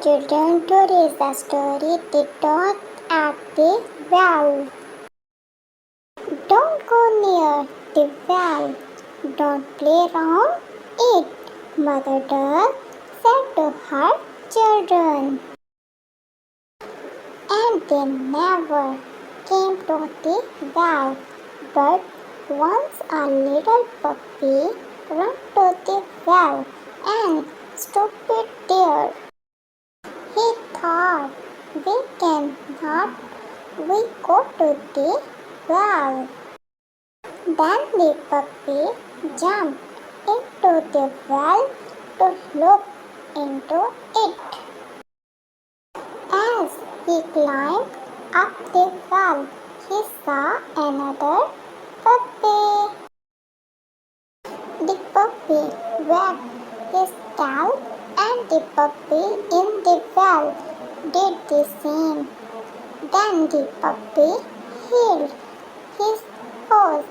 children, today is the story The Dog at the Well. Don't go near the well. Don't play around it, Mother Duck said to her children. And they never came to the well. But once a little puppy ran to the well and stopped there. He thought, we go to the well? Then the puppy jumped into the well to look into it. As he climbed up the well, he saw another puppy. The puppy wagged his tail, and the puppy in the well did the same. Then the puppy held his paws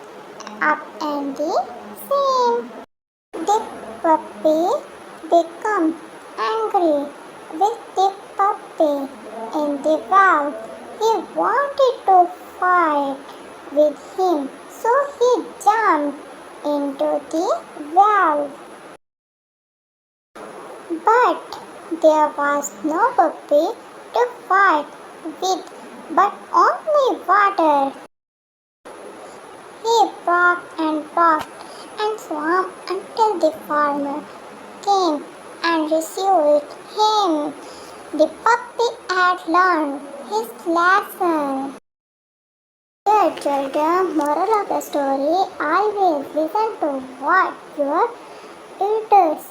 up and the same. The puppy became angry with the puppy in the well. He wanted to fight with him, so he jumped into the well. But there was no puppy to fight with, but only water. He barked and swam until the farmer came and rescued him. The puppy had learned his lesson. Dear children, moral of the story: always listen to what your elders